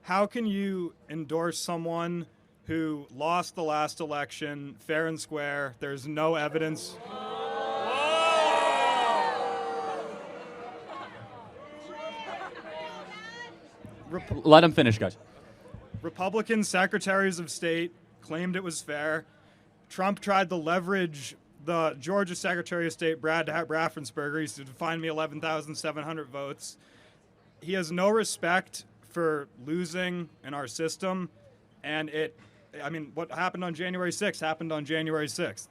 How can you endorse someone who lost the last election fair and square? There's no evidence. Let him finish, guys. Republican secretaries of state claimed it was fair. Trump tried to leverage the Georgia Secretary of State, Brad Raffensperger. He said, find me 11,700 votes. He has no respect for losing in our system. And what happened on January 6th happened on January 6th.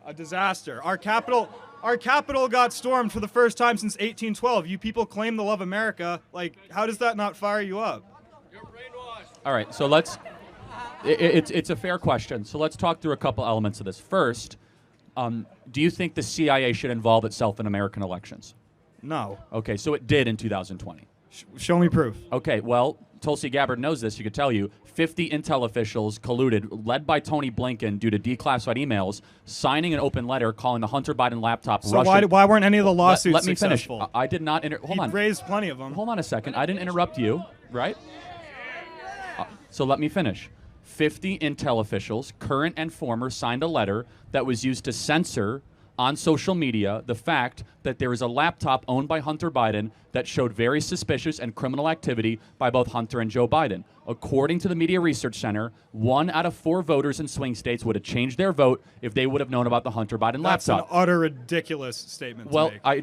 A disaster. Our capital got stormed for the first time since 1812. You people claim to love America. Like, how does that not fire you up? You're brainwashed. All right, so it's a fair question. So let's talk through a couple elements of this. First, do you think the CIA should involve itself in American elections? No. Okay, so it did in 2020. Show me proof. Okay, well, Tulsi Gabbard knows this. She could tell you 50 intel officials colluded, led by Tony Blinken, due to declassified emails, signing an open letter calling the Hunter Biden laptop So Russian. why weren't any of the lawsuits Let me finish. successful? I did not. Hold on. He raised plenty of them. Hold on a second. I didn't interrupt you, right? So let me finish. 50 intel officials, current and former, signed a letter that was used to censor on social media the fact that there is a laptop owned by Hunter Biden that showed very suspicious and criminal activity by both Hunter and Joe Biden. According to the Media Research Center, 1 out of 4 voters in swing states would have changed their vote if they would have known about the Hunter Biden That's laptop. an utter ridiculous statement Well, to make. I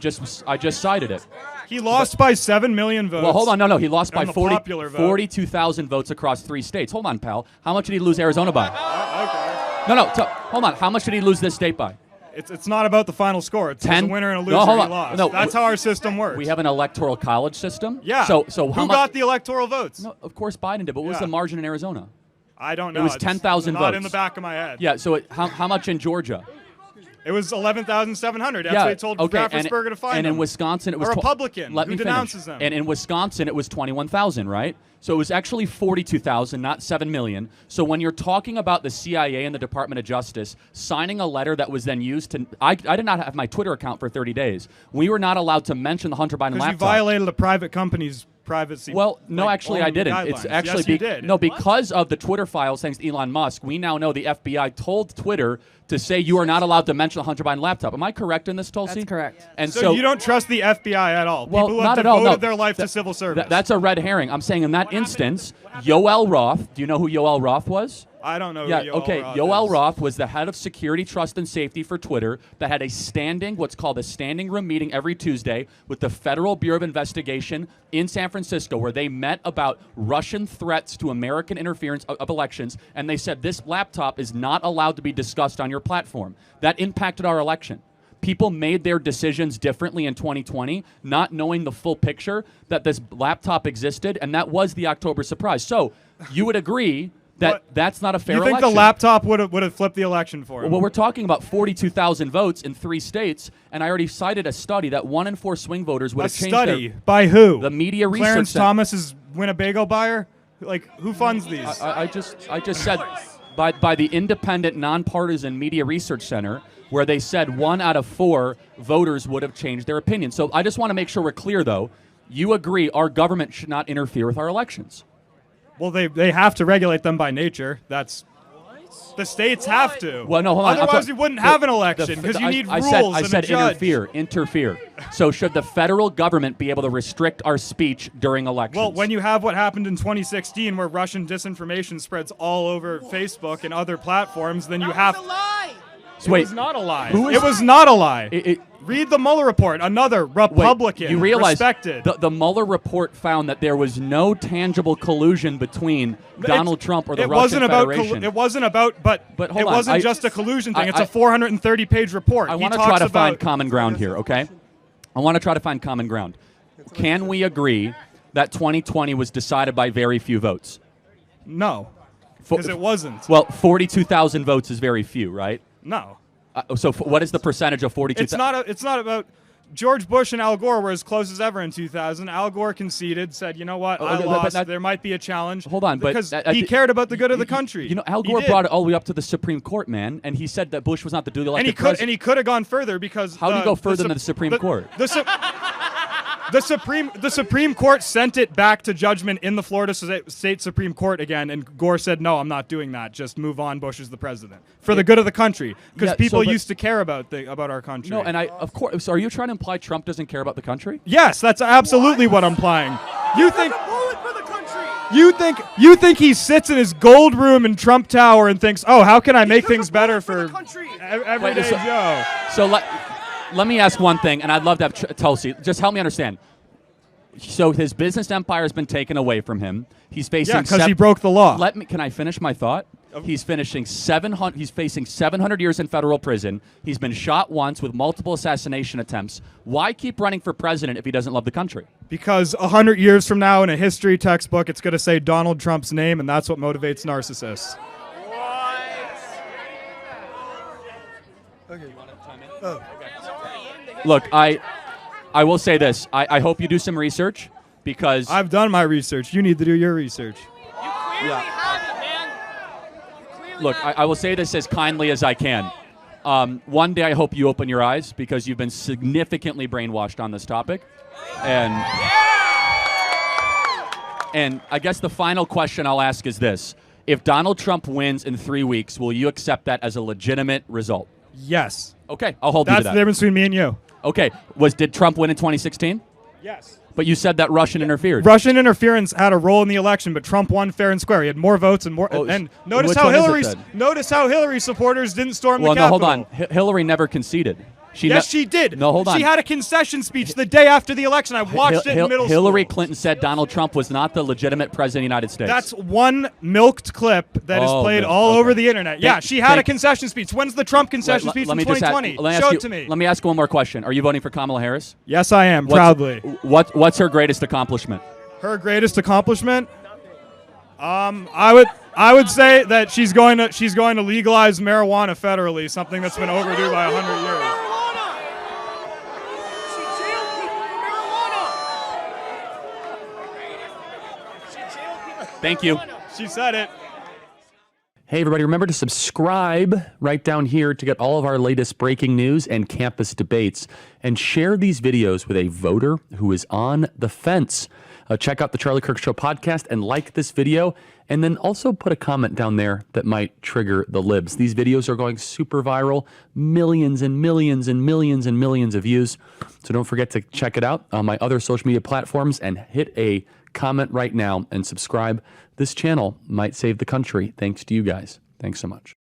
just cited it. He lost by 7 million votes. Well, hold on. No. He lost by the popular vote. 42,000 votes across 3 states. Hold on, pal. How much did he lose Arizona by? Okay. No. Hold on. How much did he lose this state by? It's not about the final score. It's 10? a winner and a No, loser. hold He on. lost. No, That's how our system works. We have an electoral college system. Yeah. So how who much? got the electoral votes? No, of course Biden did. But what was Yeah. the margin in Arizona? I don't know. It was It's 10,000 not votes. in the back of my head. Yeah. So how much in Georgia? It was 11,700. That's Yeah, what they told okay, Raffensperger to find and in him. Wisconsin, it was a Republican Let who me denounces finish. them. And in Wisconsin, it was 21,000, right? So it was actually 42,000, not 7 million. So when you're talking about the CIA and the Department of Justice signing a letter that was then used to, I did not have my Twitter account for 30 days. We were not allowed to mention the Hunter Biden Because laptop. you violated a private company's privacy. Well, no, actually, I own didn't. guidelines. It's actually yes, you did. No, because of the Twitter files, thanks to Elon Musk, we now know the FBI told Twitter to say you are not allowed to mention the Hunter Biden laptop. Am I correct in this, Tulsi? That's correct. And So you don't trust the FBI at all? Well, People who not have at all. devoted No. their life to civil service. That's a red herring. I'm saying in that instance, Yoel Roth. Do you know who Yoel Roth was? I don't know Yeah, who okay. Roth Yoel is. Roth was the head of security, trust, and safety for Twitter that had what's called a standing room meeting every Tuesday with the Federal Bureau of Investigation in San Francisco, where they met about Russian threats to American interference of elections, and they said this laptop is not allowed to be discussed on your platform. That impacted our election. People made their decisions differently in 2020, not knowing the full picture that this laptop existed, and that was the October surprise. So you would agree that that's not a fair election. You think the laptop would have flipped the election for him? Well, we're talking about 42,000 votes in 3 states, and I already cited a study that 1 in 4 swing voters would have changed study by who? The Media Research Clarence Center. Thomas's Winnebago buyer? Like, who funds these? I just said by the independent, nonpartisan Media Research Center, where they said 1 out of 4 voters would have changed their opinion. So I just want to make sure we're clear, though. You agree our government should not interfere with our elections. Well, they have to regulate them by nature. That's the states have to. Well, no, hold on. Otherwise, you wouldn't have an election because you need rules I and said a judge. interfere. So should the federal government be able to restrict our speech during elections? Well, when you have what happened in 2016, where Russian disinformation spreads all over Facebook and other platforms, then you have. It's a lie. It was not a lie. Who is- It was not a lie. It- Read the Mueller report. Another Republican. you realize respected. the Mueller report found that there was no tangible collusion between Donald Trump or the Russian Federation. It wasn't about, but hold it on, wasn't I- just a collusion thing. It's I- a 430-page report. I He want to talks try to about- find common ground here, okay? I want to try to find common ground. Can we agree that 2020 was decided by very few votes? No, because it wasn't. Well, 42,000 votes is very few, right? No. What is the percentage of 42,000? It's not about. George Bush and Al Gore were as close as ever in 2000. Al Gore conceded, said, "You know what? I lost. There might be a challenge." Hold on, but because he cared about the good of the country. You know, Al Gore brought it all the way up to the Supreme Court, man, and he said that Bush was not the duly elected president. And he could have gone further because how do you go further than the Supreme Court? The Supreme Court sent it back to judgment in the Florida State Supreme Court again, and Gore said, "No, I'm not doing that. Just move on. Bush is the president for the good of the country." Because people used to care about our country. No, and of course. So are you trying to imply Trump doesn't care about the country? Yes, that's absolutely what I'm implying. You think he sits in his gold room in Trump Tower and thinks, "Oh, how can I make things better for everyday Joe?" So let me ask one thing, and I'd love to have Tulsi. Just help me understand. So his business empire has been taken away from him. He's facing because he broke the law. Can I finish my thought? He's facing 700 years in federal prison. He's been shot once with multiple assassination attempts. Why keep running for president if he doesn't love the country? Because 100 years from now in a history textbook, it's going to say Donald Trump's name, and that's what motivates narcissists. Okay. Look, I will say this. I hope you do some research because I've done my research. You need to do your research. Look, I will say this as kindly as I can. One day I hope you open your eyes because you've been significantly brainwashed on this topic. And I guess the final question I'll ask is this. If Donald Trump wins in 3 weeks, will you accept that as a legitimate result? Yes. Okay, I'll hold you to that. That's the difference between me and you. Okay, did Trump win in 2016? Yes. But you said that Russian interfered. Russian interference had a role in the election, but Trump won fair and square. He had more votes and more. And notice how Hillary supporters didn't storm the Capitol. Well, no, hold on. Hillary never conceded. Yes, she did. No, hold on. She had a concession speech the day after the election. I watched it in middle school. Hillary Clinton said Donald Trump was not the legitimate president of the United States. That's one milked clip that is played all over the internet. Yeah, she had a concession speech. When's the Trump concession speech in 2020? Show it to me. Let me ask one more question. Are you voting for Kamala Harris? Yes, I am, proudly. What's her greatest accomplishment? Her greatest accomplishment? I would say that she's going to legalize marijuana federally, something that's been overdue by 100 years. Thank you. She said it. Hey, everybody, remember to subscribe right down here to get all of our latest breaking news and campus debates. And share these videos with a voter who is on the fence. Check out the Charlie Kirk Show podcast and like this video. And then also put a comment down there that might trigger the libs. These videos are going super viral. Millions and millions and millions and millions of views. So don't forget to check it out on my other social media platforms and hit a comment right now and subscribe. This channel might save the country thanks to you guys. Thanks so much.